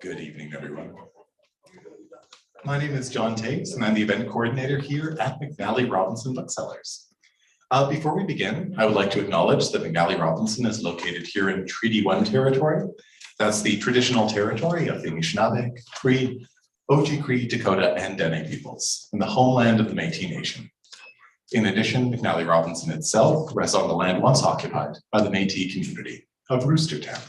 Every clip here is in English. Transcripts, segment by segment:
Good evening, everyone. My name is John Taves, and I'm the event coordinator here at McNally Robinson Booksellers. Before we begin, I would like to acknowledge that McNally Robinson is located here in Treaty 1 territory. That's the traditional territory of the Anishinaabe, Cree, Oji-Cree, Dakota, and Dene peoples, and the homeland of the Métis Nation. In addition, McNally Robinson itself rests on the land once occupied by the Métis community of Roostertown.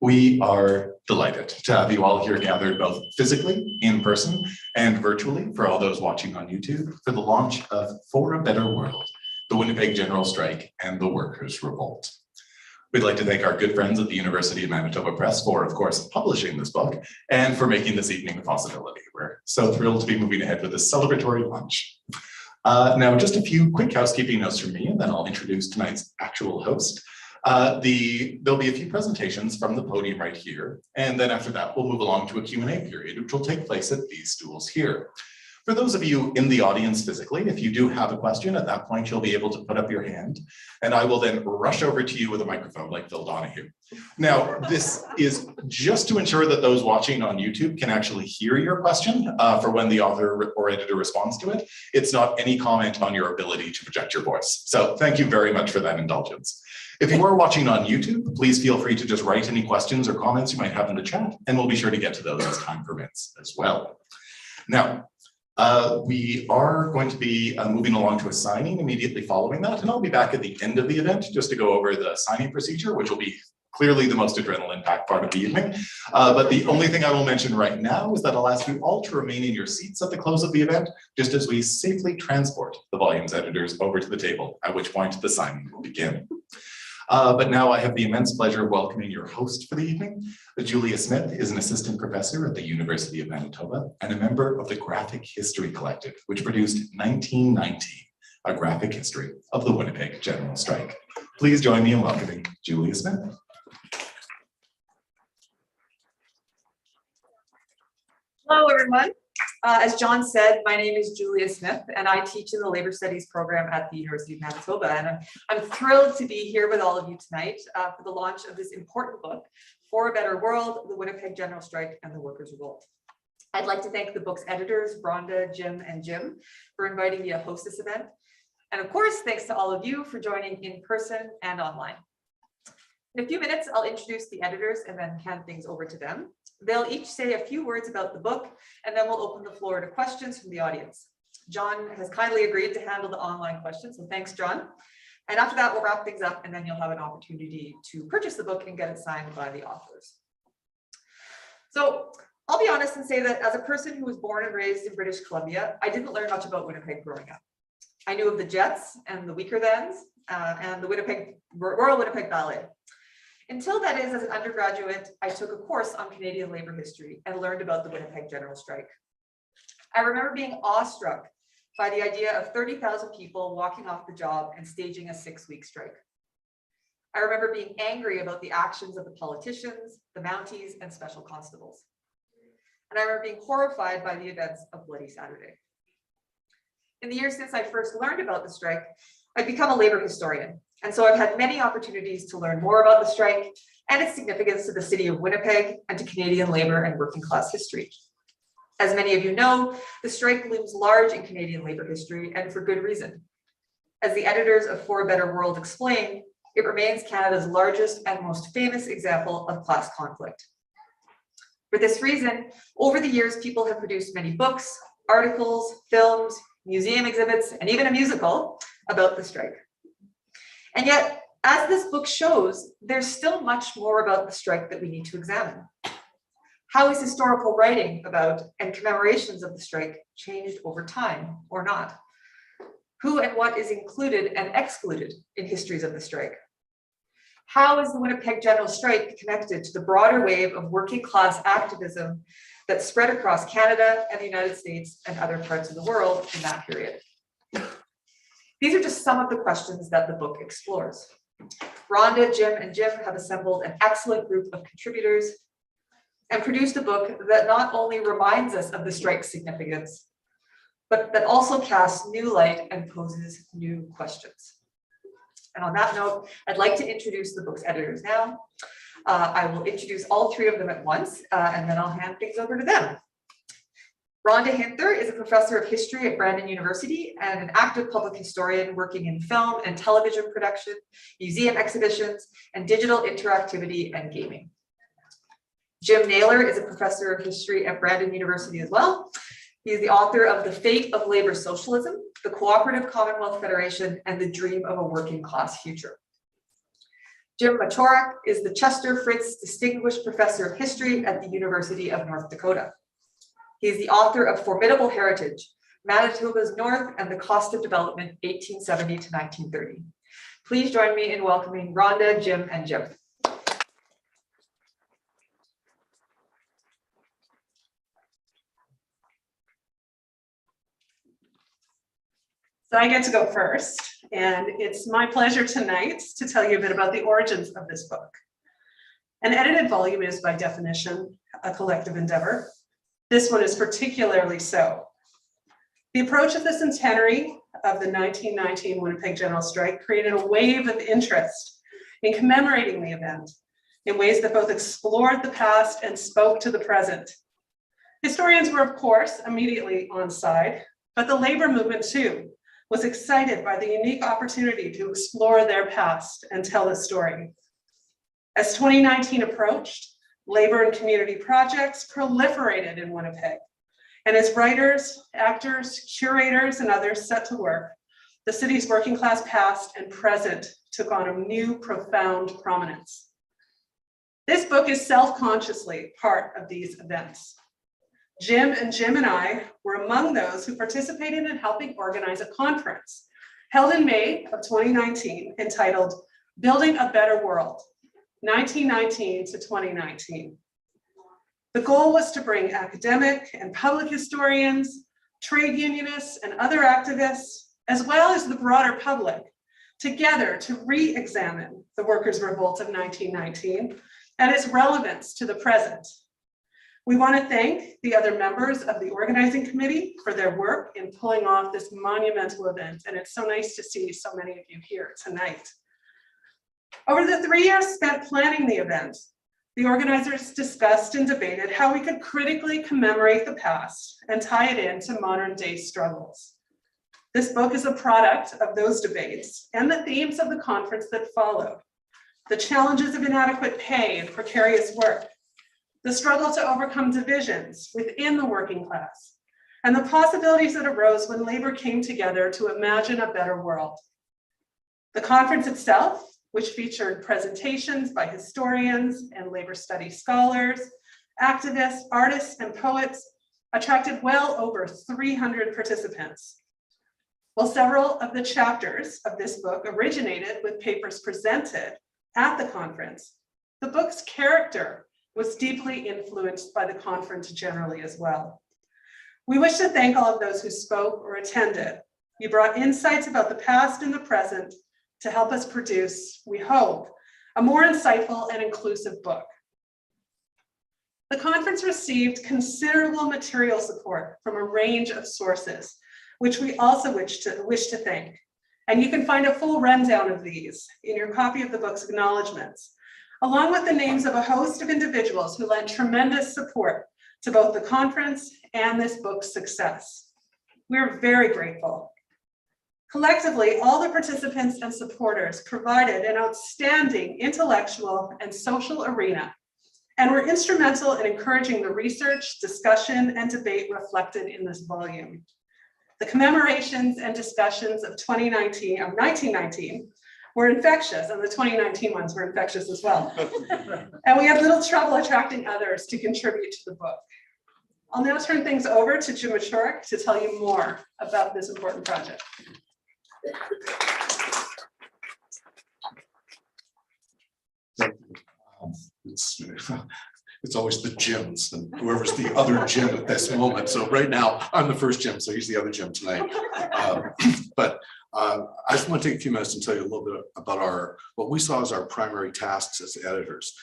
We are delighted to have you all here gathered both physically, in person, and virtually for all those watching on YouTube for the launch of For a Better World, the Winnipeg General Strike and the Workers' Revolt. We'd like to thank our good friends at the University of Manitoba Press for, of course, publishing this book and for making this evening a possibility. We're so thrilled to be moving ahead with this celebratory launch. Now, just a few quick housekeeping notes from me, and then I'll introduce tonight's actual host. There'll be a few presentations from the podium right here, and then after that, we'll move along to a Q&A period, which will take place at these stools here. For those of you in the audience physically, if you do have a question, at that point, you'll be able to put up your hand, and I will then rush over to you with a microphone like Phil Donahue. Now, this is just to ensure that those watching on YouTube can actually hear your question for when the author or editor responds to it. It's not any comment on your ability to project your voice. So thank you very much for that indulgence. If you are watching on YouTube, please feel free to just write any questions or comments you might have in the chat, and we'll be sure to get to those as time permits as well. Now, we are going to be moving along to a signing immediately following that, and I'll be back at the end of the event just to go over the signing procedure, which will be clearly the most adrenaline-packed part of the evening. But the only thing I will mention right now is that I'll ask you all to remain in your seats at the close of the event, just as we safely transport the volumes editors over to the table, at which point the signing will begin. But now I have the immense pleasure of welcoming your host for the evening. Julia Smith is an assistant professor at the University of Manitoba and a member of the Graphic History Collective, which produced 1919, a graphic history of the Winnipeg General Strike. Please join me in welcoming Julia Smith. Hello, everyone. As John said, my name is Julia Smith, and I teach in the Labor Studies program at the University of Manitoba. And I'm thrilled to be here with all of you tonight for the launch of this important book, For a Better World, the Winnipeg General Strike and the Workers' Revolt. I'd like to thank the book's editors, Rhonda, Jim, and Jim, for inviting me to host this event. And of course, thanks to all of you for joining in person and online. In a few minutes, I'll introduce the editors and then hand things over to them. They'll each say a few words about the book, and then we'll open the floor to questions from the audience. John has kindly agreed to handle the online questions, so thanks, John. And after that, we'll wrap things up, and then you'll have an opportunity to purchase the book and get it signed by the authors. So I'll be honest and say that as a person who was born and raised in British Columbia, I didn't learn much about Winnipeg growing up. I knew of the Jets and the Weaker Thans and the Royal Winnipeg Ballet. Until that is, as an undergraduate, I took a course on Canadian labor history and learned about the Winnipeg General Strike. I remember being awestruck by the idea of 30,000 people walking off the job and staging a 6-week strike. I remember being angry about the actions of the politicians, the Mounties, and special constables. And I remember being horrified by the events of Bloody Saturday. In the years since I first learned about the strike, I've become a labor historian. And so I've had many opportunities to learn more about the strike and its significance to the city of Winnipeg and to Canadian labor and working class history. As many of you know, the strike looms large in Canadian labor history, and for good reason. As the editors of For a Better World explain, it remains Canada's largest and most famous example of class conflict. For this reason, over the years, people have produced many books, articles, films, museum exhibits, and even a musical about the strike. And yet, as this book shows, there's still much more about the strike that we need to examine. How is historical writing about and commemorations of the strike changed over time or not? Who and what is included and excluded in histories of the strike? How is the Winnipeg General Strike connected to the broader wave of working class activism that spread across Canada and the United States and other parts of the world in that period? These are just some of the questions that the book explores. Rhonda, Jim, and Jim have assembled an excellent group of contributors and produced a book that not only reminds us of the strike's significance, but that also casts new light and poses new questions. And on that note, I'd like to introduce the book's editors now. I will introduce all three of them at once, and then I'll hand things over to them. Rhonda Hinther is a professor of history at Brandon University and an active public historian working in film and television production, museum exhibitions, and digital interactivity and gaming. Jim Naylor is a professor of history at Brandon University as well. He is the author of The Fate of Labor Socialism, The Cooperative Commonwealth Federation, and The Dream of a Working Class Future. Jim Mochoruk is the Chester Fritz Distinguished Professor of History at the University of North Dakota. He is the author of Formidable Heritage, Manitoba's North and the Cost of Development, 1870 to 1930. Please join me in welcoming Rhonda, Jim, and Jim. So I get to go first, and it's my pleasure tonight to tell you a bit about the origins of this book. An edited volume is, by definition, a collective endeavor. This one is particularly so. The approach of the centenary of the 1919 Winnipeg General Strike created a wave of interest in commemorating the event in ways that both explored the past and spoke to the present. Historians were, of course, immediately on side, but the labor movement too was excited by the unique opportunity to explore their past and tell the story. As 2019 approached, labor and community projects proliferated in Winnipeg. And as writers, actors, curators, and others set to work, the city's working class past and present took on a new profound prominence. This book is self-consciously part of these events. Jim and I were among those who participated in helping organize a conference held in May of 2019 entitled Building a Better World, 1919 to 2019. The goal was to bring academic and public historians, trade unionists, and other activists, as well as the broader public, together to re-examine the workers' revolt of 1919 and its relevance to the present. We want to thank the other members of the organizing committee for their work in pulling off this monumental event, and it's so nice to see so many of you here tonight. Over the 3 years spent planning the event, the organizers discussed and debated how we could critically commemorate the past and tie it into modern day struggles. This book is a product of those debates and the themes of the conference that followed: the challenges of inadequate pay and precarious work, the struggle to overcome divisions within the working class, and the possibilities that arose when labor came together to imagine a better world. The conference itself, which featured presentations by historians and labor studies scholars, activists, artists, and poets, attracted well over 300 participants. While several of the chapters of this book originated with papers presented at the conference, the book's character was deeply influenced by the conference generally as well. We wish to thank all of those who spoke or attended. You brought insights about the past and the present to help us produce, we hope, a more insightful and inclusive book. The conference received considerable material support from a range of sources, which we also wish to thank. And you can find a full rundown of these in your copy of the book's acknowledgements, along with the names of a host of individuals who lent tremendous support to both the conference and this book's success. We're very grateful. Collectively, all the participants and supporters provided an outstanding intellectual and social arena and were instrumental in encouraging the research, discussion, and debate reflected in this volume. The commemorations and discussions of 1919 were infectious, and the 2019 ones were infectious as well. And we had little trouble attracting others to contribute to the book. I'll now turn things over to Jim Mochoruk to tell you more about this important project. It's always the Jims and whoever's the other Jim at this moment. So right now, I'm the first Jim, so he's the other Jim tonight. I just want to take a few minutes and tell you a little bit about what we saw as our primary tasks as editors.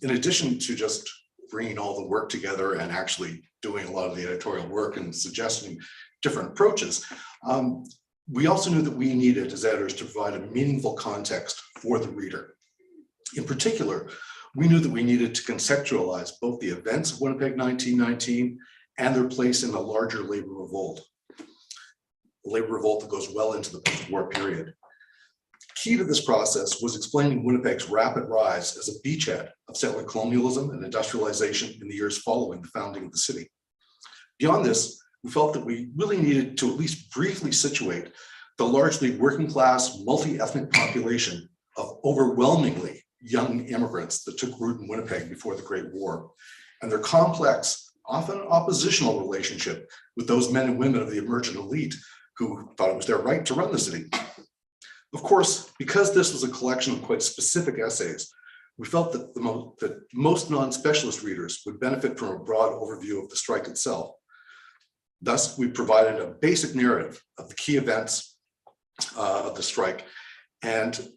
In addition to just bringing all the work together and actually doing a lot of the editorial work and suggesting different approaches, we also knew that we needed, as editors, to provide a meaningful context for the reader. In particular, we knew that we needed to conceptualize both the events of Winnipeg 1919 and their place in a larger labor revolt. A labor revolt that goes well into the post-war period. Key to this process was explaining Winnipeg's rapid rise as a beachhead of settler colonialism and industrialization in the years following the founding of the city. Beyond this, we felt that we really needed to at least briefly situate the largely working class, multi-ethnic population of overwhelmingly young immigrants that took root in Winnipeg before the Great War, and their complex, often oppositional relationship with those men and women of the emergent elite who thought it was their right to run the city. Of course, because this was a collection of quite specific essays, we felt that most non-specialist readers would benefit from a broad overview of the strike itself. Thus, we provided a basic narrative of the key events of the strike. And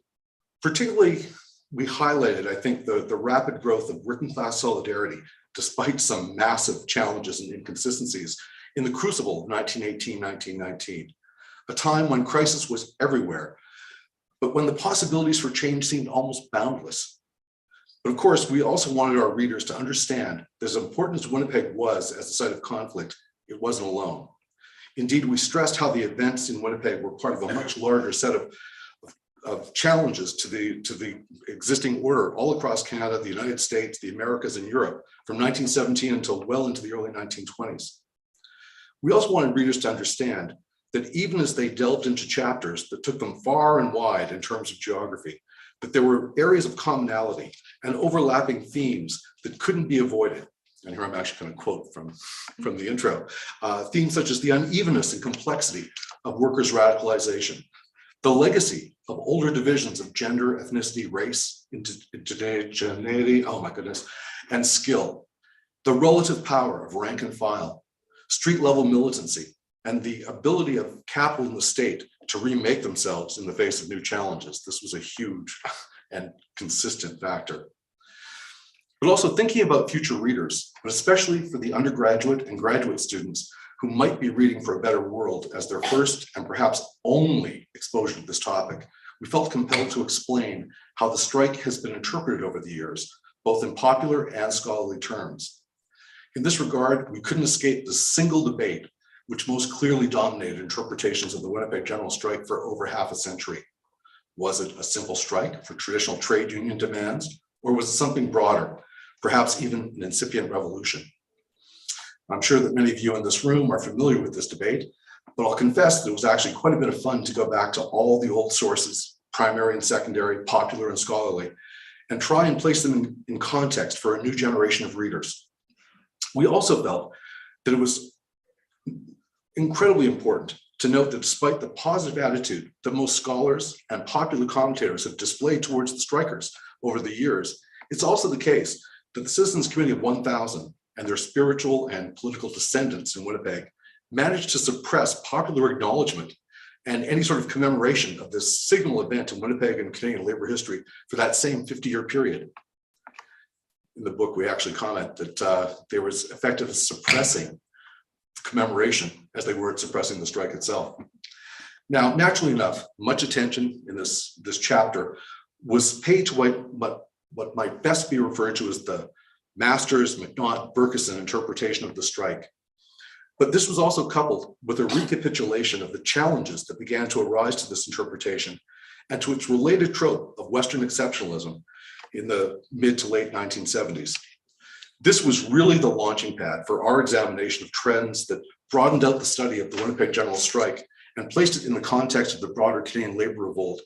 particularly, we highlighted, I think, the rapid growth of working class solidarity, despite some massive challenges and inconsistencies in the crucible of 1918-1919, a time when crisis was everywhere, but when the possibilities for change seemed almost boundless. But of course, we also wanted our readers to understand that as important as Winnipeg was as a site of conflict, it wasn't alone. Indeed, we stressed how the events in Winnipeg were part of a much larger set of challenges to the existing order all across Canada, the United States, the Americas, and Europe from 1917 until well into the early 1920s. We also wanted readers to understand that even as they delved into chapters that took them far and wide in terms of geography, that there were areas of commonality and overlapping themes that couldn't be avoided. And here I'm actually going to quote from the intro. Themes such as the unevenness and complexity of workers' radicalization, the legacy of older divisions of gender, ethnicity, race, indigeneity, oh my goodness, and skill, the relative power of rank and file, street level militancy, and the ability of capital in the state to remake themselves in the face of new challenges. This was a huge and consistent factor. But also thinking about future readers, but especially for the undergraduate and graduate students who might be reading For a Better World as their first and perhaps only exposure to this topic, we felt compelled to explain how the strike has been interpreted over the years, both in popular and scholarly terms. In this regard, we couldn't escape the single debate which most clearly dominated interpretations of the Winnipeg General Strike for over half a century. Was it a simple strike for traditional trade union demands, or was it something broader, perhaps even an incipient revolution? I'm sure that many of you in this room are familiar with this debate, but I'll confess that it was actually quite a bit of fun to go back to all the old sources, primary and secondary, popular and scholarly, and try and place them in context for a new generation of readers. We also felt that it was incredibly important to note that despite the positive attitude that most scholars and popular commentators have displayed towards the strikers over the years, it's also the case that the Citizens Committee of 1000 and their spiritual and political descendants in Winnipeg managed to suppress popular acknowledgement and any sort of commemoration of this signal event in Winnipeg and Canadian labor history for that same 50-year period. In the book, we actually comment that they were as effective as suppressing commemoration as they were at suppressing the strike itself. Now, naturally enough, much attention in this chapter was paid to what might best be referred to as the Masters, McNaught, Berkeson interpretation of the strike. But this was also coupled with a recapitulation of the challenges that began to arise to this interpretation and to its related trope of Western exceptionalism in the mid to late 1970s. This was really the launching pad for our examination of trends that broadened out the study of the Winnipeg General Strike and placed it in the context of the broader Canadian labor revolt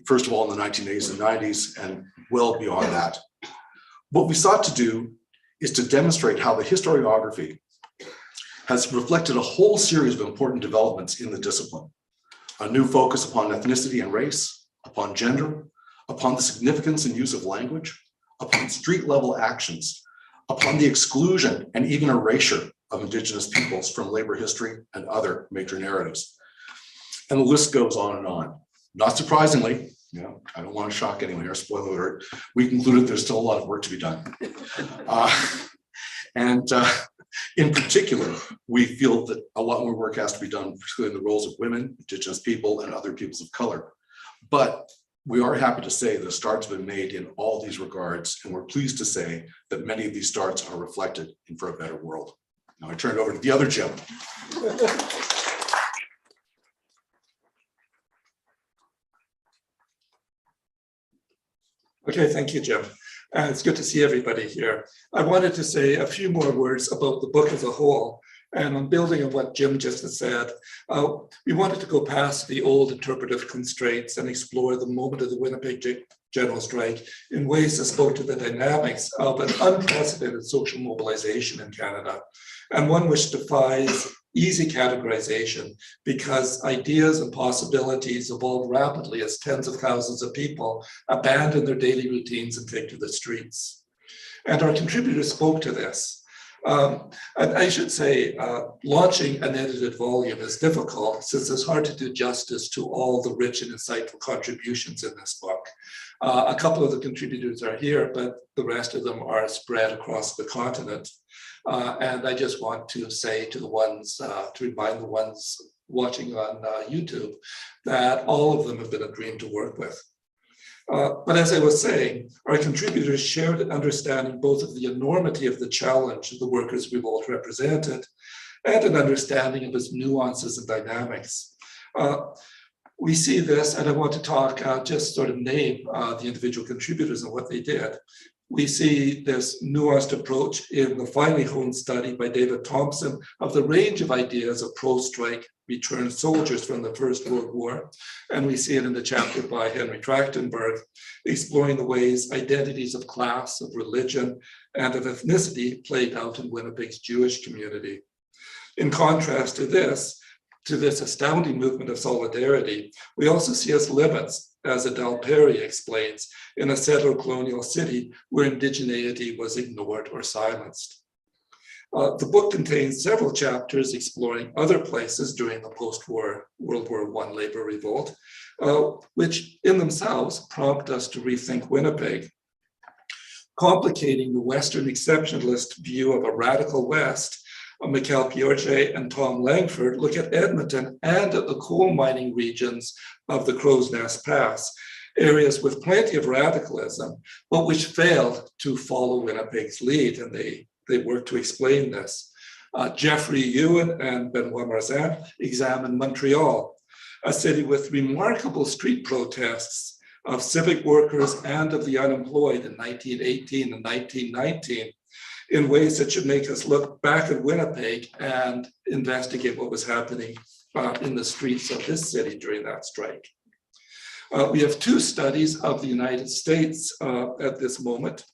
first of all, in the 1980s and 90s and well beyond that. What we sought to do is to demonstrate how the historiography has reflected a whole series of important developments in the discipline. A new focus upon ethnicity and race, upon gender, upon the significance and use of language, upon street level actions, upon the exclusion and even erasure of Indigenous peoples from labor history and other major narratives. And the list goes on and on. Not surprisingly, Yeah, I don't want to shock anyone here, spoiler alert. We concluded there's still a lot of work to be done. And in particular, we feel that a lot more work has to be done, particularly in the roles of women, Indigenous people, and other peoples of color. But we are happy to say that starts have been made in all these regards, and we're pleased to say that many of these starts are reflected in For a Better World. Now I turn it over to the other Jim. Okay, thank you, Jim. It's good to see everybody here. I wanted to say a few more words about the book as a whole. And on building on what Jim just said, we wanted to go past the old interpretive constraints and explore the moment of the Winnipeg General Strike in ways that spoke to the dynamics of an unprecedented social mobilization in Canada, and one which defies easy categorization because ideas and possibilities evolve rapidly as tens of thousands of people abandon their daily routines and take to the streets. And our contributors spoke to this. And I should say, launching an edited volume is difficult since it's hard to do justice to all the rich and insightful contributions in this book. A couple of the contributors are here, but the rest of them are spread across the continent. And I just want to say to the ones, to remind the ones watching on YouTube, that all of them have been a dream to work with. But as I was saying, our contributors shared an understanding both of the enormity of the challenge the workers' revolt represented and an understanding of its nuances and dynamics. We see this, and I want to talk, just sort of name the individual contributors and what they did. We see this nuanced approach in the finely honed study by David Thompson of the range of ideas of pro-strike returned soldiers from the First World War. And we see it in the chapter by Henry Trachtenberg, exploring the ways identities of class, of religion, and of ethnicity played out in Winnipeg's Jewish community. In contrast to this astounding movement of solidarity, we also see its limits, as Adele Perry explains, in a settler colonial city where indigeneity was ignored or silenced. The book contains several chapters exploring other places during the post-war World War I labor revolt, which in themselves prompt us to rethink Winnipeg. Complicating the Western exceptionalist view of a radical West, Michael Piorget and Tom Langford look at Edmonton and at the coal mining regions of the Crow's Nest Pass, areas with plenty of radicalism, but which failed to follow Winnipeg's lead, and they worked to explain this. Jeffrey Ewan and Benoit Marzin examined Montreal, a city with remarkable street protests of civic workers and of the unemployed in 1918 and 1919, in ways that should make us look back at Winnipeg and investigate what was happening in the streets of this city during that strike. We have two studies of the United States at this moment.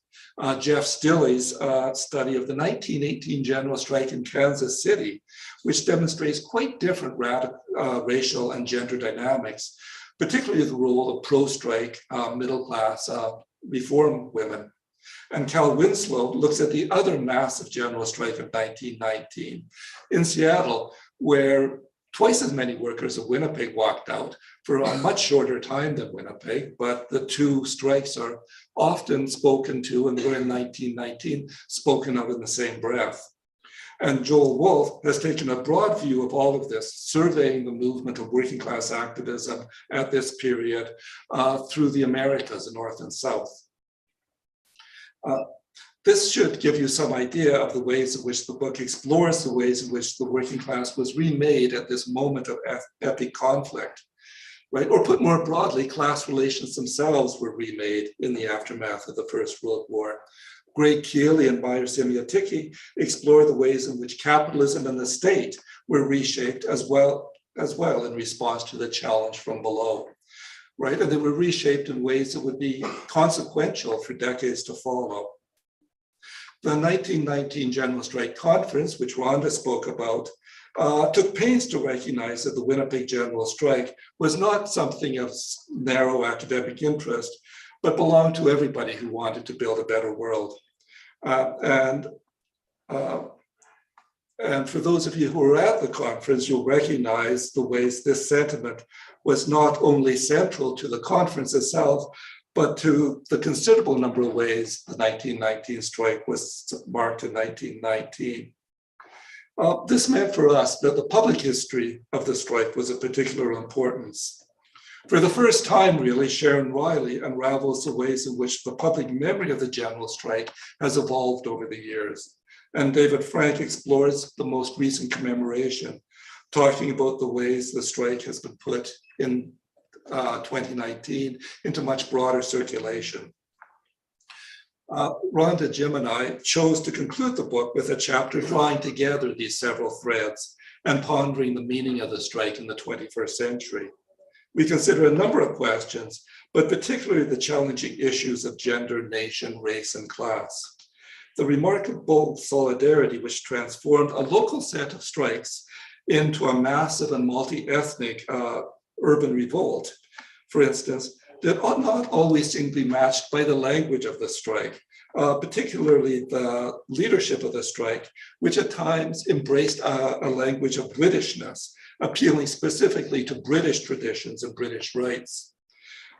Jeff Stilley's study of the 1918 General Strike in Kansas City, which demonstrates quite different racial and gender dynamics, particularly the role of pro-strike middle-class reform women. And Cal Winslow looks at the other massive general strike of 1919 in Seattle, where twice as many workers of Winnipeg walked out for a much shorter time than Winnipeg, but the two strikes are often spoken to, and were in 1919 spoken of in the same breath. And Joel Wolfe has taken a broad view of all of this, surveying the movement of working class activism at this period through the Americas, the North and South. This should give you some idea of the ways in which the book explores the ways in which the working class was remade at this moment of epic conflict, right? Or put more broadly, class relations themselves were remade in the aftermath of the First World War. Greg Keeley and Meyer Semioticki explore the ways in which capitalism and the state were reshaped as well in response to the challenge from below, right? And they were reshaped in ways that would be consequential for decades to follow. The 1919 General Strike Conference, which Rhonda spoke about, took pains to recognize that the Winnipeg General Strike was not something of narrow academic interest, but belonged to everybody who wanted to build a better world. And for those of you who were at the conference, you'll recognize the ways this sentiment was not only central to the conference itself, but to the considerable number of ways the 1919 strike was marked in 1919. This meant for us that the public history of the strike was of particular importance. For the first time, really, Sharon Riley unravels the ways in which the public memory of the general strike has evolved over the years. And David Frank explores the most recent commemoration, talking about the ways the strike has been put in 2019 into much broader circulation. Rhonda, Jim, and I chose to conclude the book with a chapter drawing together these several threads and pondering the meaning of the strike in the 21st century. We consider a number of questions, but particularly the challenging issues of gender, nation, race, and class. The remarkable solidarity which transformed a local set of strikes into a massive and multi-ethnic urban revolt, for instance, did not always seem to be matched by the language of the strike, particularly the leadership of the strike, which at times embraced a language of Britishness, appealing specifically to British traditions and British rights.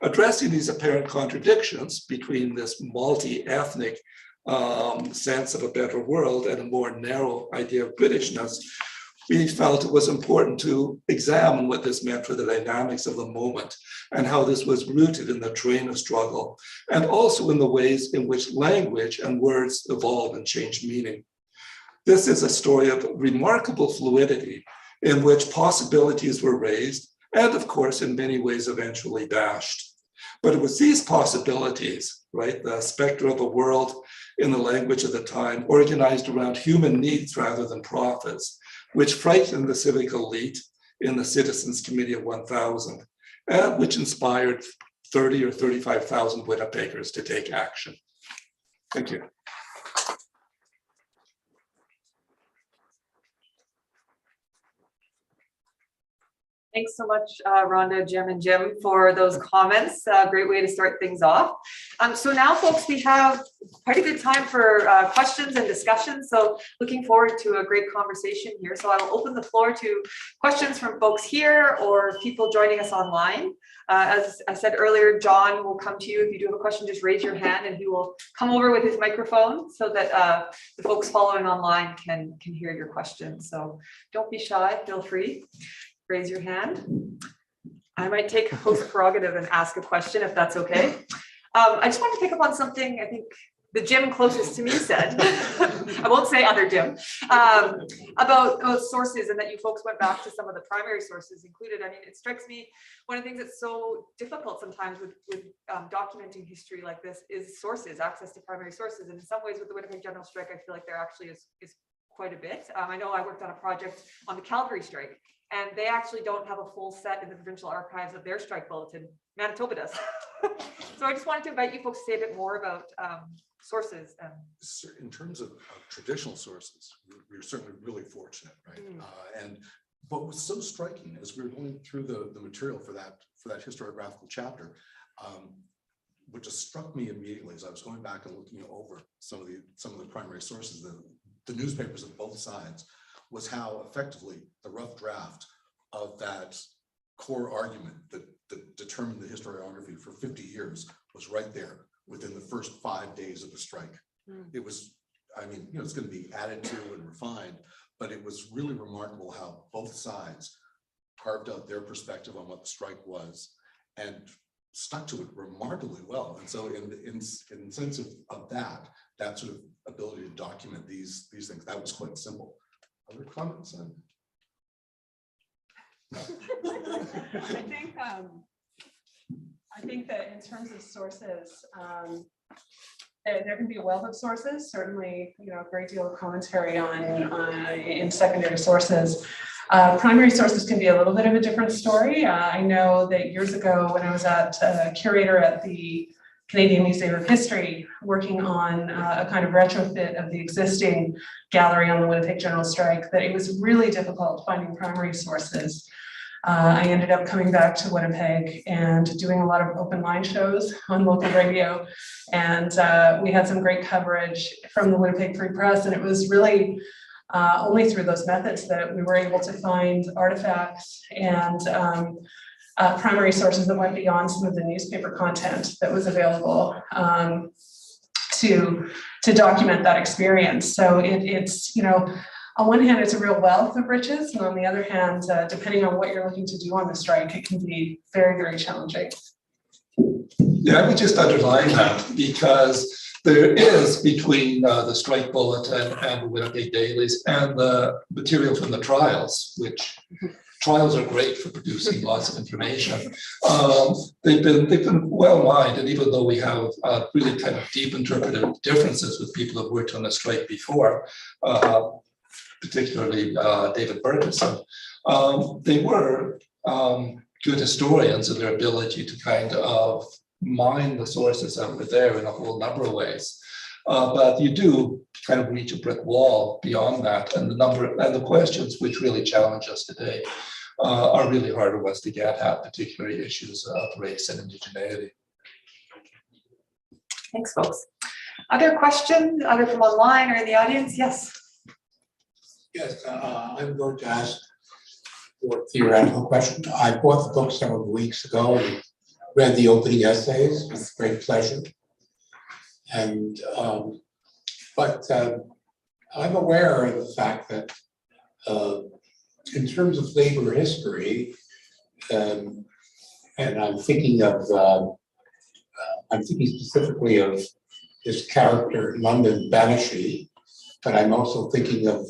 Addressing these apparent contradictions between this multi-ethnic sense of a better world and a more narrow idea of Britishness, we felt it was important to examine what this meant for the dynamics of the moment and how this was rooted in the terrain of struggle, and also in the ways in which language and words evolve and change meaning. This is a story of remarkable fluidity in which possibilities were raised and, of course, in many ways eventually dashed. But it was these possibilities, right, the specter of a world in the language of the time, organized around human needs rather than profits, which frightened the civic elite in the Citizens Committee of 1000, and which inspired 30 or 35,000 Winnipeggers to take action. Thank you. Thanks so much, Rhonda, Jim, and Jim, for those comments. Great way to start things off. So now, folks, we have quite a good time for questions and discussion. So looking forward to a great conversation here. So I'll open the floor to questions from folks here or people joining us online. As I said earlier, John will come to you. If you do have a question, just raise your hand and he will come over with his microphone so that the folks following online can hear your question. So don't be shy, feel free. Raise your hand. I might take host prerogative and ask a question if that's okay. I just want to pick up on something I think the Jim closest to me said. I won't say other Jim, about sources, and that you folks went back to some of the primary sources included. I mean, it strikes me, one of the things that's so difficult sometimes with documenting history like this is sources, access to primary sources. And in some ways with the Winnipeg General Strike, I feel like there actually is quite a bit. I know I worked on a project on the Calgary strike, and they actually don't have a full set in the provincial archives of their strike bulletin. Manitoba does. So I just wanted to invite you folks to say a bit more about sources. In terms of traditional sources, we're certainly really fortunate, right? And what was so striking as we were going through the material for that historiographical chapter, what just struck me immediately as I was going back and looking over some of the primary sources, the newspapers of both sides, was how effectively the rough draft of that core argument that determined the historiography for 50 years was right there within the first 5 days of the strike. It was, I mean, it's going to be added to and refined, but it was really remarkable how both sides carved out their perspective on what the strike was and stuck to it remarkably well. And so in sense of that sort of ability to document these things, that was quite simple. Other comments? I think that in terms of sources, there can be a wealth of sources. Certainly, a great deal of commentary in secondary sources. Primary sources can be a little bit of a different story. I know that years ago, when I was a curator at the Canadian Museum of History, working on a kind of retrofit of the existing gallery on the Winnipeg General Strike, that it was really difficult finding primary sources. I ended up coming back to Winnipeg and doing a lot of open line shows on local radio. And we had some great coverage from the Winnipeg Free Press. And it was really only through those methods that we were able to find artifacts and primary sources that went beyond some of the newspaper content that was available to document that experience. So it's, you know, on one hand, it's a real wealth of riches, and on the other hand, depending on what you're looking to do on the strike, it can be very, very challenging. Yeah, I would just underline that because there is between the strike bulletin and the Winnipeg dailies and the material from the trials, which trials are great for producing lots of information. They've been well mined, and even though we have really kind of deep interpretive differences with people who've worked on the strike before, particularly David Bergerson, they were good historians in their ability to kind of mine the sources that were there in a whole number of ways. But you do kind of reach a brick wall beyond that, and the questions which really challenge us today are really harder ones to get at, particularly issues of race and indigeneity. Thanks, folks. Other questions, either from online or in the audience? Yes. Yes, I'm going to ask for a theoretical question. I bought the book several weeks ago and read the opening essays with great pleasure. And I'm aware of the fact that in terms of labor history, and I'm thinking specifically of this character London Banashee, but I'm also thinking of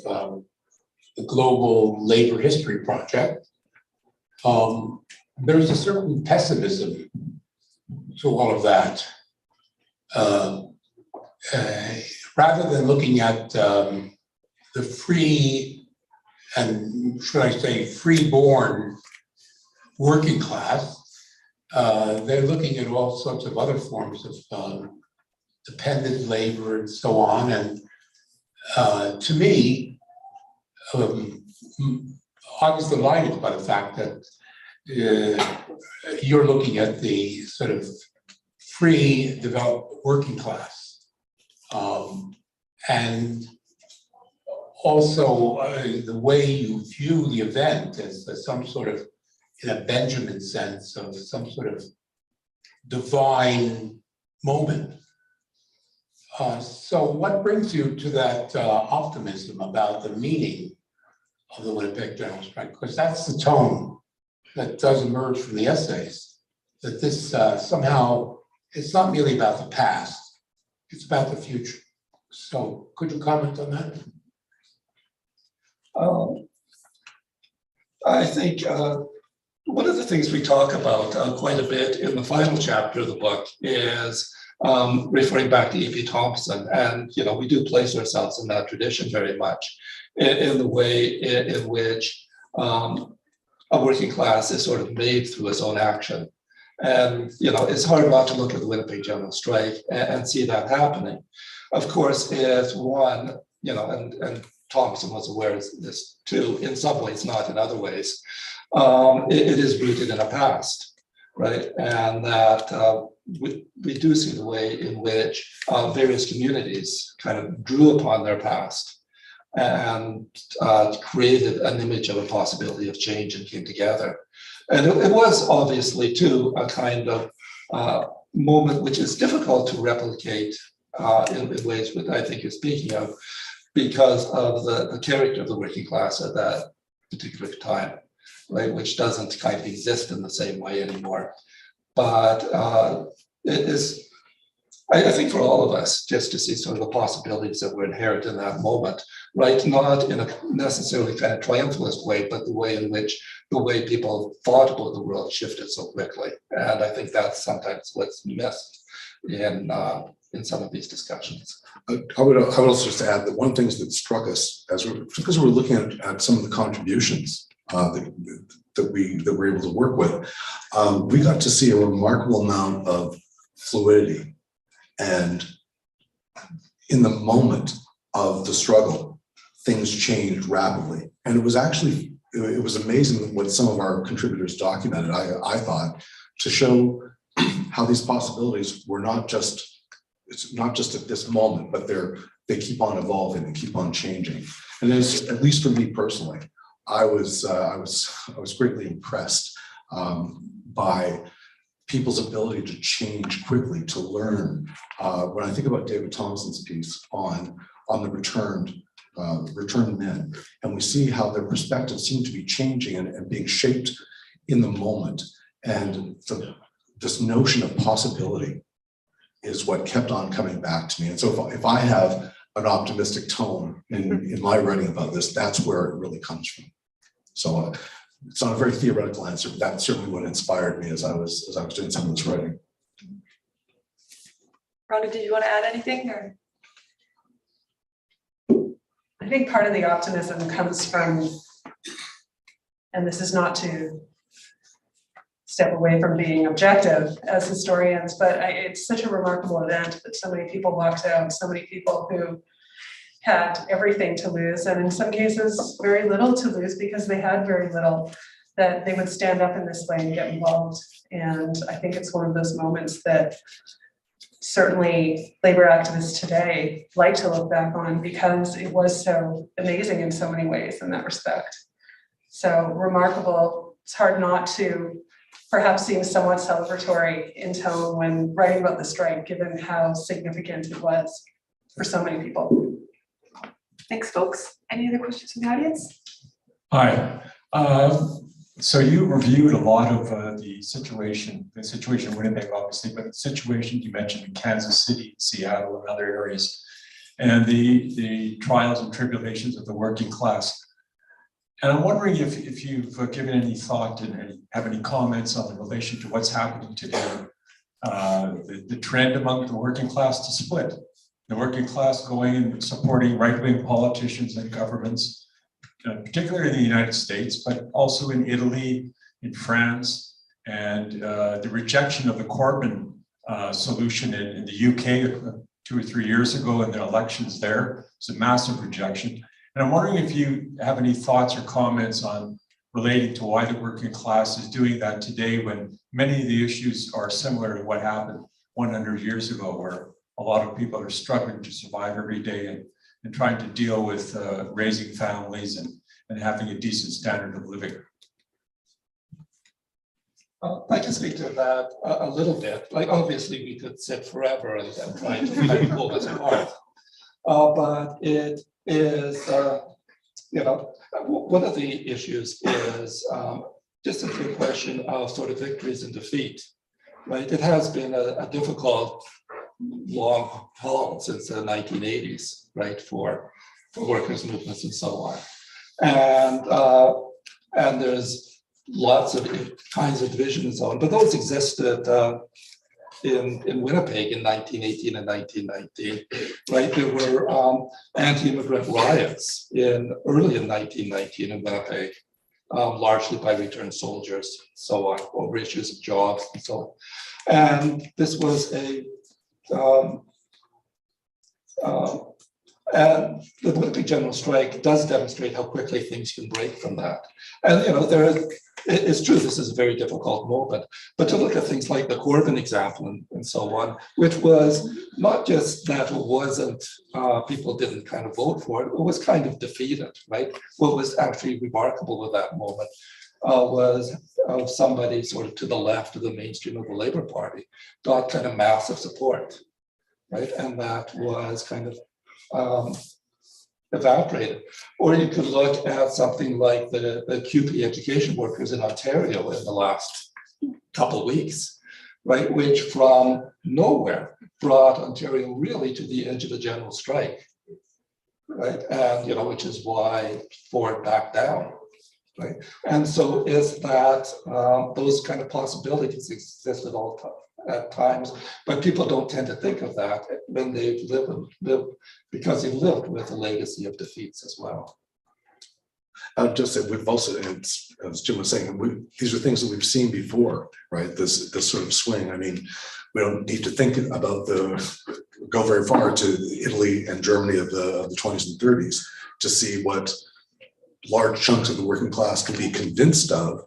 the Global Labor History Project. There's a certain pessimism to all of that. Rather than looking at the free, and should I say free-born working class, they're looking at all sorts of other forms of dependent labor and so on. And to me, I was delighted by the fact that you're looking at the sort of free developed working class. And also the way you view the event as some sort of, in a Benjamin sense, of some sort of divine moment. So what brings you to that optimism about the meaning of the Winnipeg General Strike? Because that's the tone that does emerge from the essays, that this somehow, it's not merely about the past, it's about the future. So could you comment on that? I think one of the things we talk about quite a bit in the final chapter of the book is referring back to E.P. Thompson, and you know, we do place ourselves in that tradition very much in the way in which a working class is sort of made through its own action. And you know, it's hard not to look at the Winnipeg General Strike and see that happening. Of course, it's one, you know, and Thompson was aware of this too, in some ways, not in other ways. It is rooted in a past, right? And that we do see the way in which various communities kind of drew upon their past and created an image of a possibility of change and came together. And it was obviously too a kind of moment which is difficult to replicate in ways that I think you're speaking of, because of the character of the working class at that particular time, right, which doesn't kind of exist in the same way anymore. But it is, I think for all of us, just to see sort of the possibilities that were inherent in that moment, right, not in a necessarily kind of triumphalist way, but the way in which the way people thought about the world shifted so quickly. And I think that's sometimes what's missed in some of these discussions. I would also just add that one of the things that struck us because we're looking at some of the contributions that we were able to work with, we got to see a remarkable amount of fluidity, and in the moment of the struggle, things changed rapidly, and it was amazing what some of our contributors documented. I thought, to show how these possibilities were it's not just at this moment, but they're they keep on evolving and keep on changing. And as, at least for me personally, I was greatly impressed by people's ability to change quickly, to learn. When I think about David Thompson's piece on the returned men, and we see how their perspectives seem to be changing and being shaped in the moment. And this notion of possibility is what kept on coming back to me. And so if I have an optimistic tone in my writing about this, that's where it really comes from. So it's not a very theoretical answer, but that's certainly what inspired me as I was doing some of this writing. Rhonda, did you want to add anything or? I think part of the optimism comes from, and this is not to step away from being objective as historians, but it's such a remarkable event that so many people walked out, so many people who had everything to lose, and in some cases very little to lose because they had very little, that they would stand up in this way and get involved. And I think it's one of those moments that certainly labor activists today like to look back on because it was so amazing in so many ways in that respect. So remarkable. It's hard not to perhaps seem somewhat celebratory in tone when writing about the strike, given how significant it was for so many people. Thanks, folks. Any other questions from the audience? Hi. So you reviewed a lot of the situation in Winnipeg, obviously, but the situation you mentioned in Kansas City, Seattle, and other areas, and the trials and tribulations of the working class. And I'm wondering if you've given any thought and have any comments on the relation to what's happening today, the trend among the working class to split. The working class going and supporting right-wing politicians and governments, particularly in the United States, but also in Italy, in France, and the rejection of the Corbyn solution in the UK 2 or 3 years ago in the elections there. It's a massive rejection. And I'm wondering if you have any thoughts or comments on relating to why the working class is doing that today when many of the issues are similar to what happened 100 years ago, where a lot of people are struggling to survive every day and trying to deal with raising families and having a decent standard of living. I can speak to that a little bit. Like, obviously, we could sit forever and try to pull this apart. But it is, one of the issues is just a question of sort of victories and defeat, right? It has been a difficult, long haul since the 1980s, right, for workers' movements and so on. And there's lots of kinds of division and so on, but those existed in Winnipeg in 1918 and 1919, right? There were anti-immigrant riots early in 1919 in Winnipeg, largely by returned soldiers, so on, over issues of jobs and so on. And this was and the Winnipeg General Strike does demonstrate how quickly things can break from that. And it's true, this is a very difficult moment, but to look at things like the Corbyn example and so on, which was not just that it wasn't, people didn't kind of vote for it, it was kind of defeated, right? What was actually remarkable with that moment was somebody sort of to the left of the mainstream of the Labour Party got kind of massive support, right? And that was kind of evaporated. Or you could look at something like the QP education workers in Ontario in the last couple of weeks, right? Which from nowhere brought Ontario really to the edge of a general strike, right? And, which is why Ford backed down, right? And so is that those kind of possibilities exist at times, but people don't tend to think of that when they've lived because they've lived with a legacy of defeats as well. I would just say we've also, and as Jim was saying, these are things that we've seen before, right? This sort of swing. I mean, we don't need to think about go very far to Italy and Germany of the 20s and 30s to see what large chunks of the working class can be convinced of,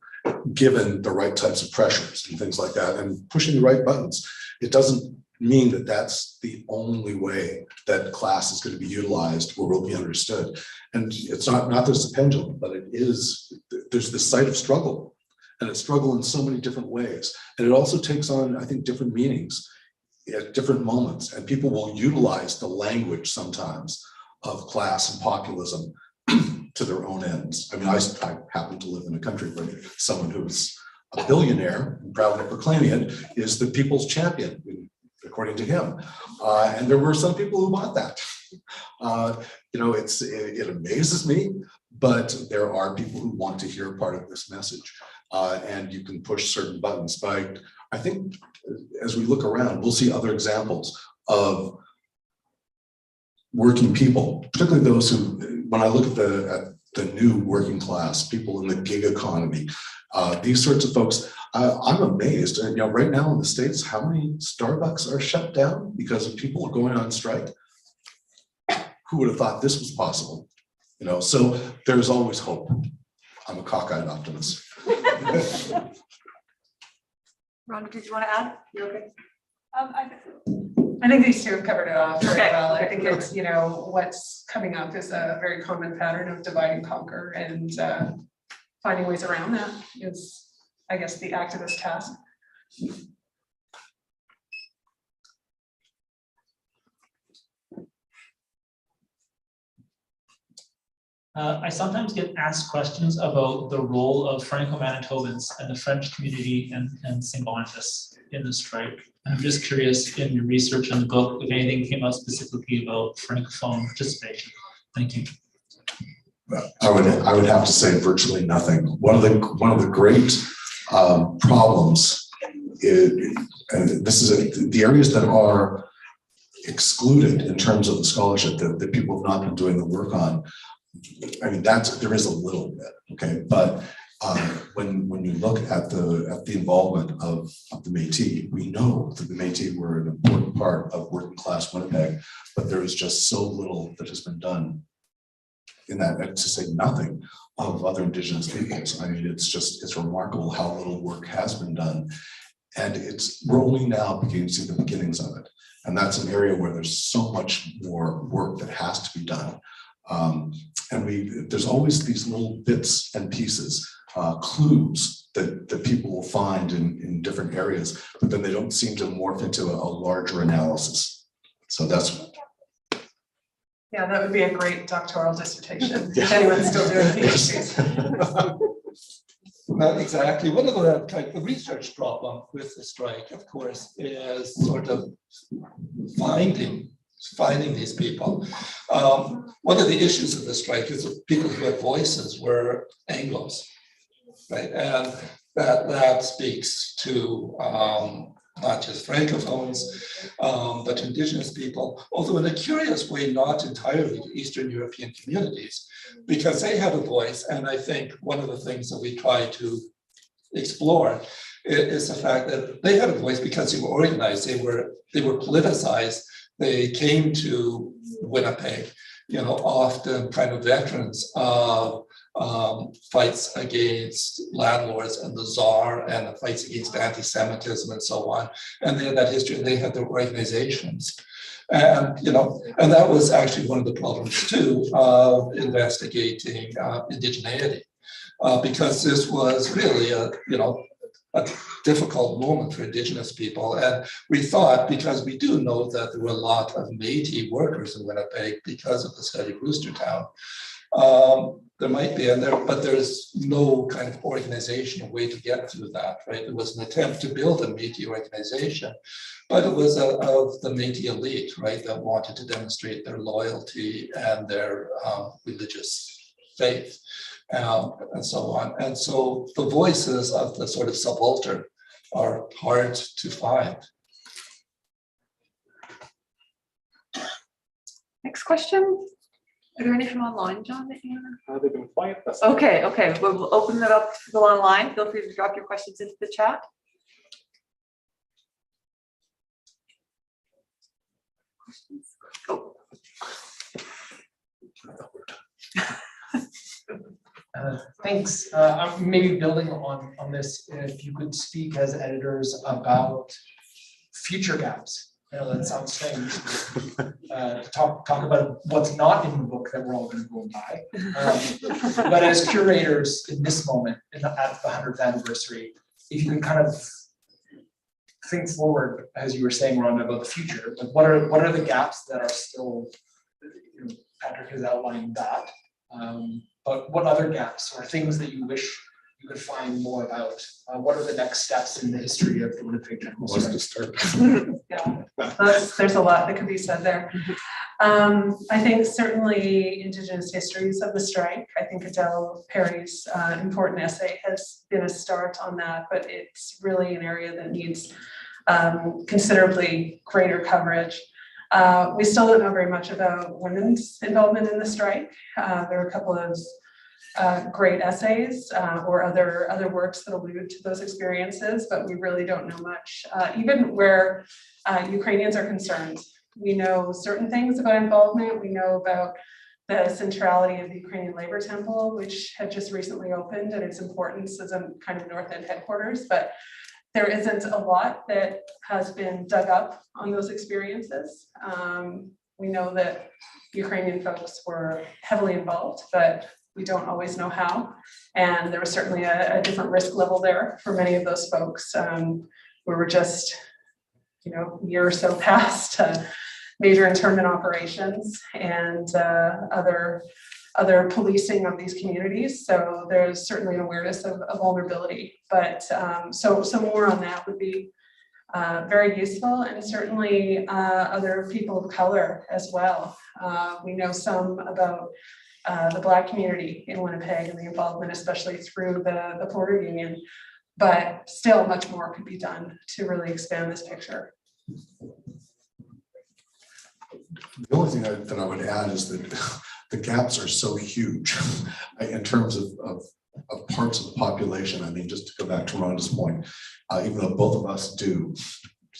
given the right types of pressures and things like that, and pushing the right buttons. It doesn't mean that that's the only way that class is going to be utilized or will be understood. And it's not that it's a pendulum, but it is, there's this site of struggle, and it's struggle in so many different ways. And it also takes on, I think, different meanings at different moments, and people will utilize the language sometimes of class and populism to their own ends. I mean, I happen to live in a country where someone who's a billionaire and proudly proclaiming it is the people's champion, according to him. And there were some people who want that. You know, it amazes me, but there are people who want to hear part of this message. And you can push certain buttons. But I think as we look around, we'll see other examples of working people, particularly those who, when I look at the new working class, people in the gig economy, these sorts of folks, I'm amazed. And you know, right now in the States, how many Starbucks are shut down because of people going on strike? Who would have thought this was possible? You know, so there's always hope. I'm a cockeyed optimist. Rhonda, did you want to add? You okay? I think these two have covered it off very Okay. well. I think it's, you know, what's coming up is a very common pattern of divide and conquer, and finding ways around that is, I guess, the activist task. I sometimes get asked questions about the role of Franco-Manitobans and the French community and Saint-Boniface in the strike. I'm just curious, in your research on the book, if anything came out specifically about Francophone participation. Thank you. I would have to say virtually nothing. One of the great problems is, and this is the areas that are excluded in terms of the scholarship that people have not been doing the work on. I mean, there is a little bit, okay, but when you look at the involvement of the Métis, we know that the Métis were an important part of working class Winnipeg, but there is just so little that has been done in that, to say nothing of other Indigenous peoples. I mean, it's remarkable how little work has been done, and we're only now beginning to see the beginnings of it, and that's an area where there's so much more work that has to be done. And there's always these little bits and pieces, clues that people will find in different areas, but then they don't seem to morph into a larger analysis. So that's. Yeah, that would be a great doctoral dissertation, if anyone's still doing PhDs. Well, exactly. One of the research problem with the strike, of course, is sort of finding these people. One of the issues of the strike is that people who had voices were Anglos, right? And that speaks to not just Francophones, but to Indigenous people, although in a curious way, not entirely to Eastern European communities, because they had a voice. And I think one of the things that we try to explore is the fact that they had a voice because they were organized, they were politicized. They came to Winnipeg, you know, often kind of veterans of fights against landlords and the Tsar and the fights against anti-Semitism and so on. And they had that history, and they had their organizations. And, you know, and that was actually one of the problems too of investigating indigeneity, because this was really a difficult moment for Indigenous people. And we thought, because we do know that there were a lot of Métis workers in Winnipeg because of the study of Roostertown, there might be, but there's no kind of organizational way to get through that, right? It was an attempt to build a Métis organization, but it was of the Métis elite, right, that wanted to demonstrate their loyalty and their religious faith. And so on. And so the voices of the sort of subaltern are hard to find. Next question. Are there any from online, John, that you want They've been quiet. to? Okay, we'll open it up to people online. Feel free to drop your questions into the chat. Questions? Oh. Thanks. Maybe building on this, if you could speak as editors about future gaps I know that sounds strange. Talk about what's not in the book that we're all going to go and buy. But as curators in this moment, at the 100th anniversary, if you can kind of think forward, as you were saying, Rhonda, about the future, like what are the gaps that are still, Patrick has outlined that, but what other gaps or things that you wish you could find more about? What are the next steps in the history of the Winnipeg General Strike? Yeah, there's a lot that could be said there. I think certainly Indigenous histories of the strike. I think Adele Perry's important essay has been a start on that, but it's really an area that needs considerably greater coverage. We still don't know very much about women's involvement in the strike. There are a couple of great essays or other works that allude to those experiences, but we really don't know much. Even where Ukrainians are concerned, we know certain things about involvement. We know about the centrality of the Ukrainian Labor Temple, which had just recently opened, and its importance as a kind of North End headquarters, but there isn't a lot that has been dug up on those experiences. We know that Ukrainian folks were heavily involved, but we don't always know how. And there was certainly a different risk level there for many of those folks. We were just, a year or so past major internment operations and other policing of these communities. So there's certainly an awareness of vulnerability, but so more on that would be very useful, and certainly other people of color as well. We know some about the Black community in Winnipeg and the involvement, especially through the Porter Union, but still much more could be done to really expand this picture. The only thing that I would add is that the gaps are so huge in terms of parts of the population. I mean, just to go back to Rhonda's point, even though both of us do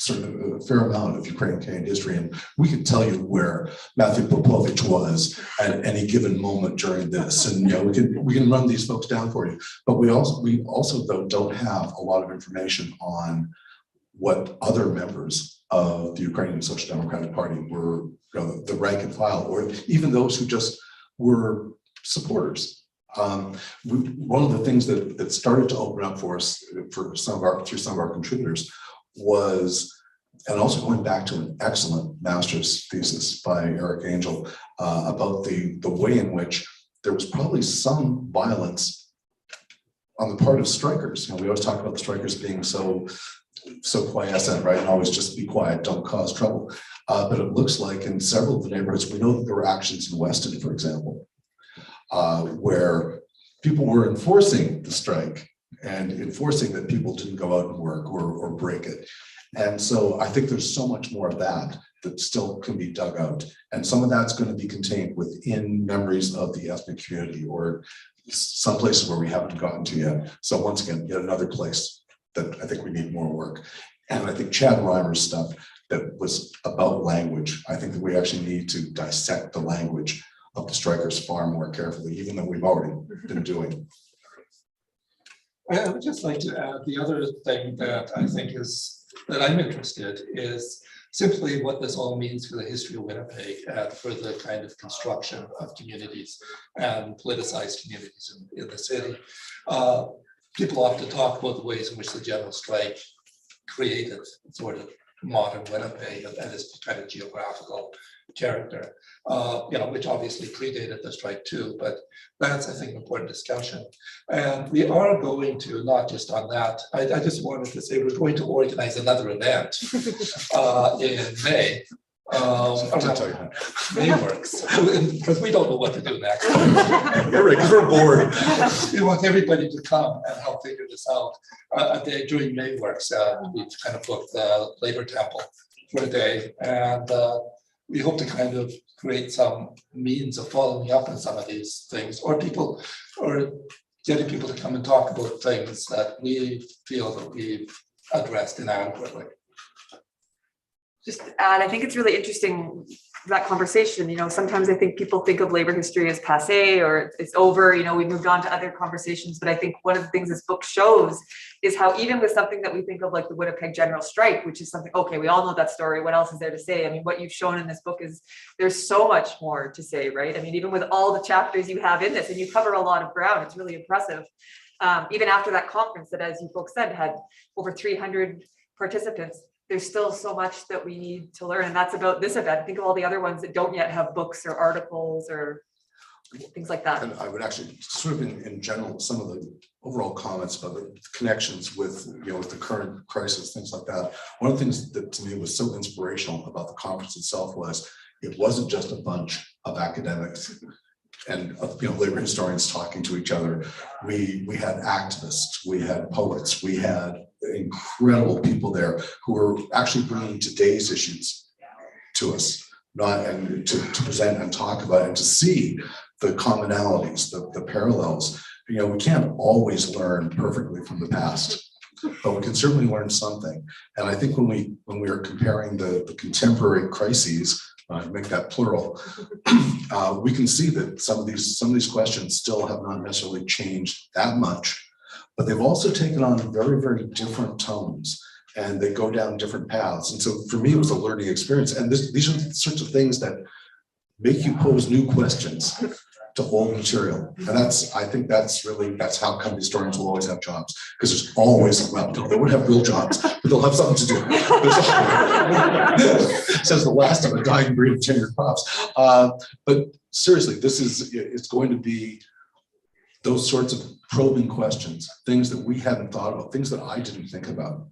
a fair amount of Ukrainian history, and we can tell you where Matthew Popovich was at any given moment during this, and we can run these folks down for you. But we also though don't have a lot of information on what other members of the Ukrainian Social Democratic Party were, the rank and file, or even those who just were supporters. One of the things that started to open up for us through some of our contributors was, and also going back to an excellent master's thesis by Eric Angel about the way in which there was probably some violence on the part of strikers. We always talk about the strikers being so quiescent, right? And always just be quiet, don't cause trouble. But it looks like in several of the neighborhoods, we know that there were actions in Weston, for example, where people were enforcing the strike and enforcing that people didn't go out and work or break it. And so I think there's so much more of that still can be dug out. And some of that's going to be contained within memories of the ethnic community or some places where we haven't gotten to yet. So once again, yet another place that I think we need more work. And I think Chad Reimer's stuff that was about language, I think that we actually need to dissect the language of the strikers far more carefully, even though we've already been doing. I would just like to add the other thing that I think that I'm interested is simply what this all means for the history of Winnipeg and for the kind of construction of communities and politicized communities in the city. People often talk about the ways in which the General Strike created sort of modern Winnipeg and its kind of geographical character, which obviously predated the strike too, but that's, I think, an important discussion. And we are going to, not just on that, I just wanted to say we're going to organize another event in May. Mayworks, because we don't know what to do next. We're bored. We want everybody to come and help figure this out. A day during Mayworks, we've kind of booked the Labor Temple for a day, and we hope to kind of create some means of following up on some of these things, or getting people to come and talk about things that we feel that we've addressed inadequately. Just to add, I think it's really interesting that conversation. You know, sometimes I think people think of labor history as passé or it's over, you know, we moved on to other conversations. But I think one of the things this book shows is how even with something that we think of like the Winnipeg General Strike, which is something, okay, we all know that story. What else is there to say? I mean, what you've shown in this book is there's so much more to say, right? I mean, even with all the chapters you have in this, and you cover a lot of ground, it's really impressive. Even after that conference that, as you folks said, had over 300 participants, there's still so much that we need to learn. And that's about this event. Think of all the other ones that don't yet have books or articles or things like that. And I would actually sort of in general, some of the overall comments about the connections with, you know, with the current crisis, things like that. One of the things that to me was so inspirational about the conference itself was it wasn't just a bunch of academics and you know, labor historians talking to each other. We had activists, we had poets, we had incredible people there who were actually bringing today's issues to us, not and to present and talk about and to see the commonalities, the parallels. You know, we can't always learn perfectly from the past, but we can certainly learn something. And I think when we are comparing the contemporary crises, make that plural, we can see that some of these questions still have not necessarily changed that much, but they've also taken on very, very different tones and they go down different paths. And so for me, it was a learning experience. And these are the sorts of things that make you pose new questions to old material. And I think that's how come historians will always have jobs, because there's always, well, they won't have real jobs, but they'll have something to do. Says the last of a dying breed of tenured profs. But seriously, it's going to be those sorts of probing questions, things that we hadn't thought about, things that I didn't think about,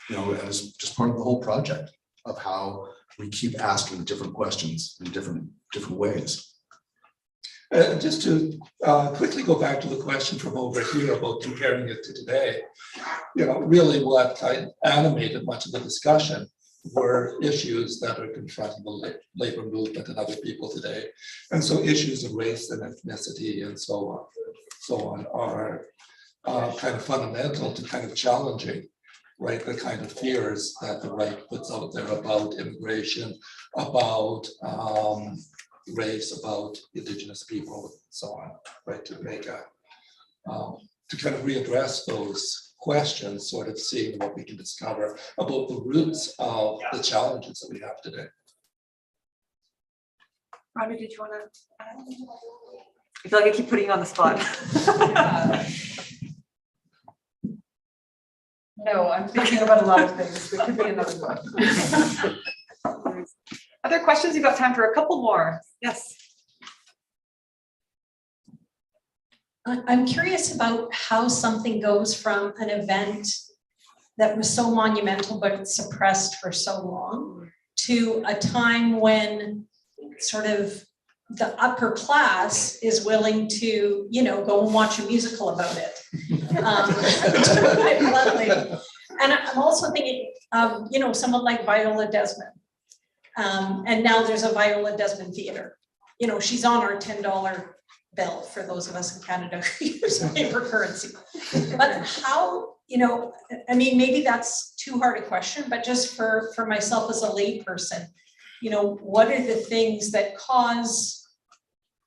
you know, as just part of the whole project of how we keep asking different questions in different ways. Just to quickly go back to the question from over here about comparing it to today, you know, really what animated much of the discussion were issues that are confronting the labor movement and other people today. And so issues of race and ethnicity and so on are kind of fundamental to kind of challenging, right, the kind of fears that the right puts out there about immigration, about race, about Indigenous people, and so on, right, to make to kind of readdress those questions, sort of seeing what we can discover about the roots of the challenges that we have today. Rhonda, did you want to add? I feel like I keep putting you on the spot. No, I'm thinking about a lot of things. There could be another one. Other questions? You've got time for a couple more. Yes. I'm curious about how something goes from an event that was so monumental but suppressed for so long to a time when sort of the upper class is willing to, you know, go and watch a musical about it. To put it bluntly. And I'm also thinking, you know, someone like Viola Desmond. And now there's a Viola Desmond Theatre. You know, she's on our $10 bill for those of us in Canada who use paper currency. But how, you know, I mean, maybe that's too hard a question, but just for myself as a layperson, you know, what are the things that cause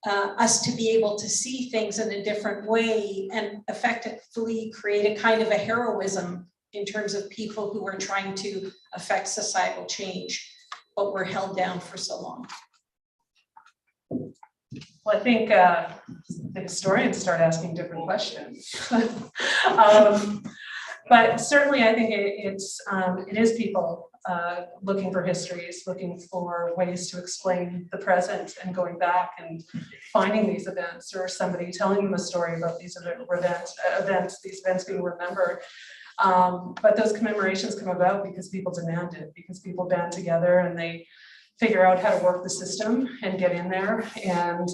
us to be able to see things in a different way and effectively create a kind of a heroism in terms of people who are trying to affect societal change, but were held down for so long? Well, I think the historians start asking different questions. But certainly I think it is people looking for histories, looking for ways to explain the present and going back and finding these events, or somebody telling them a story about these these events being remembered. But those commemorations come about because people demand it, because people band together and they figure out how to work the system and get in there and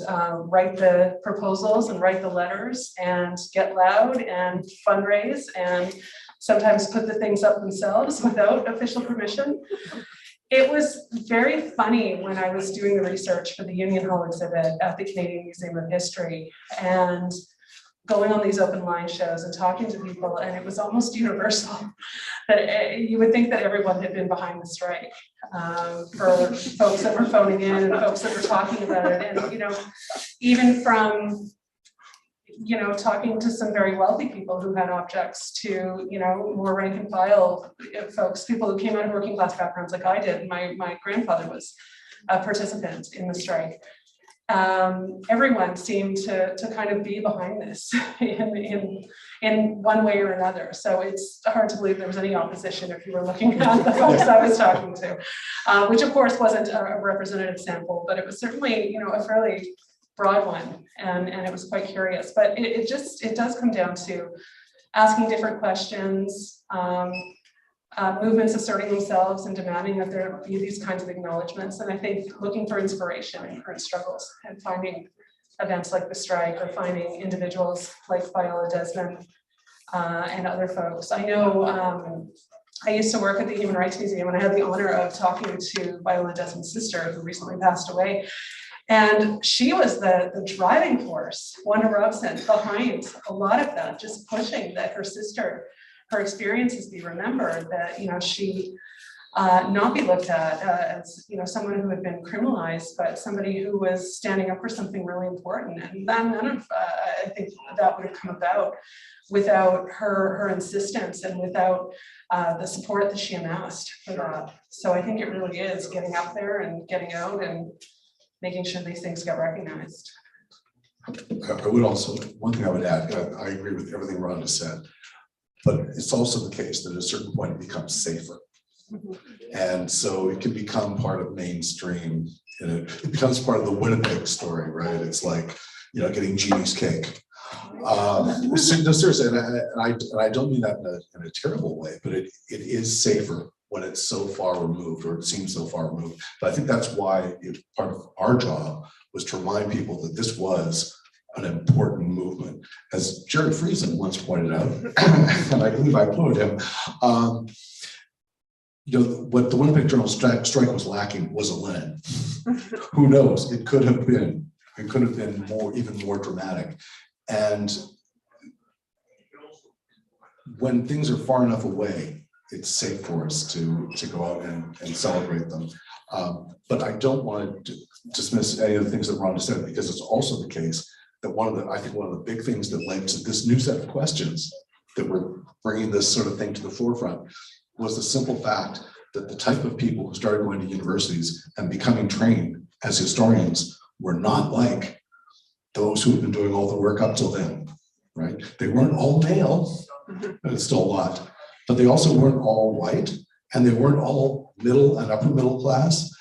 write the proposals and write the letters and get loud and fundraise and sometimes put the things up themselves without official permission. It was very funny when I was doing the research for the Union Hall exhibit at the Canadian Museum of History and going on these open line shows and talking to people, and it was almost universal. That you would think that everyone had been behind the strike, for folks that were phoning in and folks that were talking about it. And, you know, even from, you know, talking to some very wealthy people who had objects to, you know, more rank and file folks, people who came out of working class backgrounds like I did. My grandfather was a participant in the strike. Everyone seemed to kind of be behind this in one way or another. So it's hard to believe there was any opposition if you were looking at the folks I was talking to, which of course wasn't a representative sample, but it was certainly, you know, a fairly broad one, and it was quite curious. But it does come down to asking different questions, movements asserting themselves and demanding that there be these kinds of acknowledgements. And I think looking for inspiration in current struggles and finding events like the strike or finding individuals like Viola Desmond and other folks. I know I used to work at the Human Rights Museum, and I had the honor of talking to Viola Desmond's sister, who recently passed away. And she was the driving force, Wanda Robson, behind a lot of that, just pushing that her sister, her experiences be remembered, that, you know, she not be looked at as, you know, someone who had been criminalized, but somebody who was standing up for something really important. And then none of, I think that would have come about without her insistence and without the support that she amassed for that. So I think it really is getting up there and getting out and making sure these things get recognized. I would also, one thing I would add, I agree with everything Rhonda said, but it's also the case that at a certain point it becomes safer. And so it can become part of mainstream, and it becomes part of the Winnipeg story, right? It's like, you know, getting Jeannie's cake. No, seriously, and I don't mean that in a terrible way, but it is safer when it's so far removed, or it seems so far removed. But I think that's why part of our job was to remind people that this was an important movement. As Jerry Friesen once pointed out, and I believe I quoted him, you know, what the Winnipeg General Strike was lacking was a Lenin. Who knows? It could have been more, even more dramatic. And when things are far enough away, it's safe for us to go out and celebrate them. But I don't want to dismiss any of the things that Rhonda said, because it's also the case that I think one of the big things that led to this new set of questions that we're bringing this sort of thing to the forefront was the simple fact that the type of people who started going to universities and becoming trained as historians were not like those who had been doing all the work up till then, right? They weren't all male, but it's still a lot, but they also weren't all white, and they weren't all middle and upper middle class.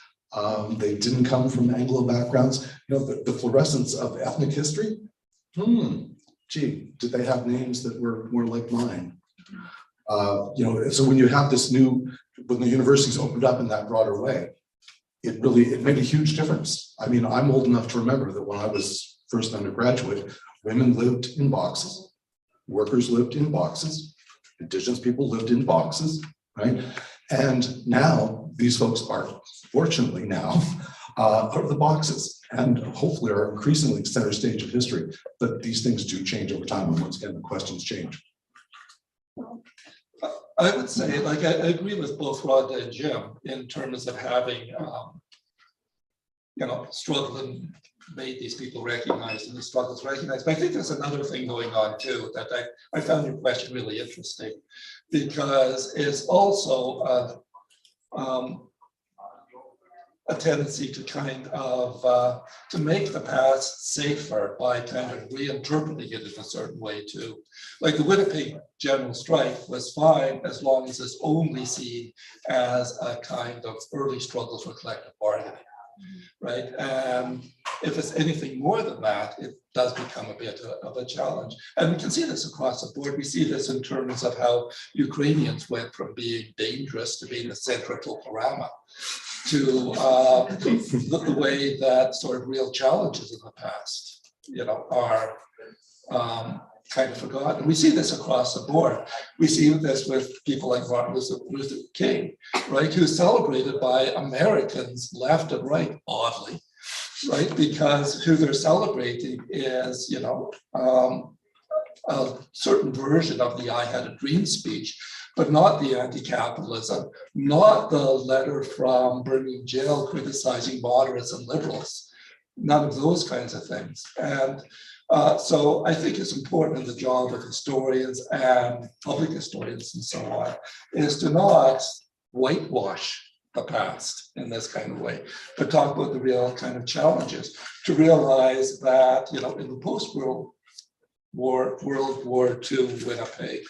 They didn't come from Anglo backgrounds. You know, the fluorescence of ethnic history, gee, did they have names that were more like mine? You know, so when you have this when the universities opened up in that broader way, it made a huge difference. I mean, I'm old enough to remember that when I was first undergraduate, women lived in boxes, workers lived in boxes, Indigenous people lived in boxes, right? And now these folks are, fortunately now, out of the boxes, and hopefully are increasingly center stage of history. But these things do change over time, and once again, the questions change. I would say, like, I agree with both Rhonda and Jim in terms of having, you know, struggled and made these people recognized and the struggles recognized. But I think there's another thing going on too, that I found your question really interesting, because it's also a tendency to kind of to make the past safer by kind of reinterpreting it in a certain way too. Like the Winnipeg General Strike was fine as long as it's only seen as a kind of early struggles for collective bargaining, right? And if it's anything more than that, it does become a bit of a challenge. And we can see this across the board. We see this in terms of how Ukrainians went from being dangerous to being a central panorama, to the way that sort of real challenges in the past, you know, are kind of forgotten. We see this across the board. We see this with people like Martin Luther King, right, who's celebrated by Americans left and right, oddly, right, because who they're celebrating is, you know, a certain version of the I Had a Dream speech, but not the anti-capitalism, not the letter from Birmingham jail criticizing moderates and liberals, none of those kinds of things. And so I think it's important in the job of historians and public historians and so on, is to not whitewash the past in this kind of way, but talk about the real kind of challenges, to realize that, you know, in the post-World War II Winnipeg,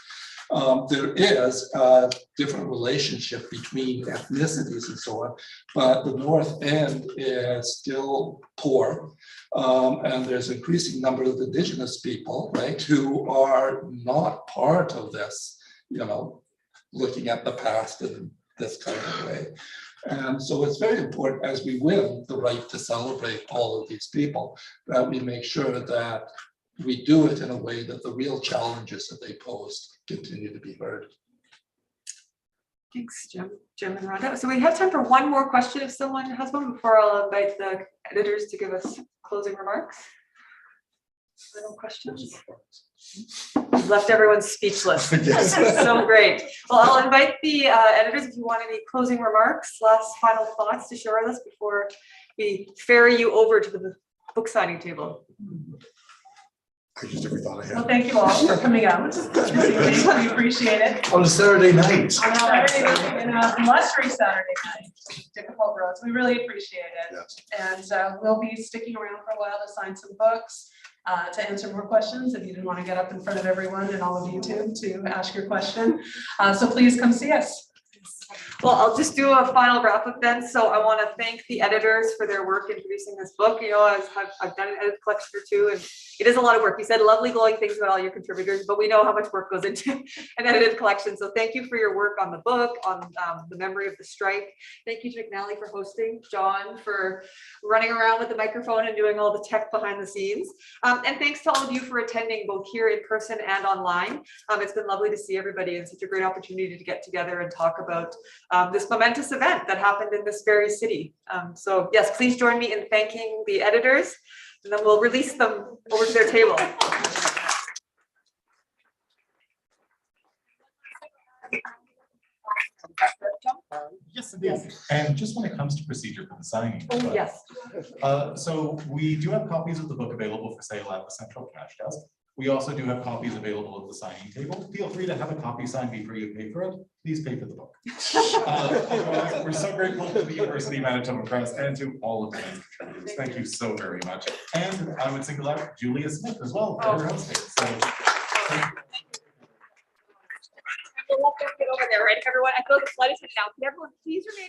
there is a different relationship between ethnicities and so on, but the North End is still poor. And there's an increasing number of Indigenous people, right, who are not part of this, you know, looking at the past in this kind of way. And so it's very important, as we win the right to celebrate all of these people, that we make sure that we do it in a way that the real challenges that they pose continue to be heard. Thanks, Jim and Rhonda. So we have time for one more question if someone has one before I'll invite the editors to give us closing remarks. Final questions? You've left everyone speechless. Yes. So great. Well, I'll invite the editors if you want any closing remarks, last final thoughts to share with us before we ferry you over to the book signing table. I used every thought I had. Well, thank you all for coming out this evening. We appreciate it. On a Saturday night. On a Saturday night, in a blustery Saturday night, difficult roads. We really appreciate it. Yes. And we'll be sticking around for a while to sign some books, to answer more questions if you didn't want to get up in front of everyone and all of YouTube to ask your question. So please come see us. Well, I'll just do a final wrap up then. So I want to thank the editors for their work in producing this book. You know, I've done an edit collection or two, and it is a lot of work. You said lovely glowing things about all your contributors, but we know how much work goes into an edited collection. So thank you for your work on the book, on the memory of the strike. Thank you to McNally for hosting, John for running around with the microphone and doing all the tech behind the scenes. And thanks to all of you for attending both here in person and online. It's been lovely to see everybody and such a great opportunity to get together and talk about this momentous event that happened in this very city. So yes, please join me in thanking the editors, and then we'll release them over to their table. Yes, indeed. And just when it comes to procedure for the signing. Oh, yes. So we do have copies of the book available for sale at the central cash desk. We also do have copies available at the signing table. Feel free to have a copy signed before you pay for it. Please pay for the book. We're so grateful to the University of Manitoba Press and to all of the contributors. Thank you so very much. And I would single out Julia Smith as well for her hosting. So, Get over there, right, everyone? I feel like the flight is heading out. Can everyone please remain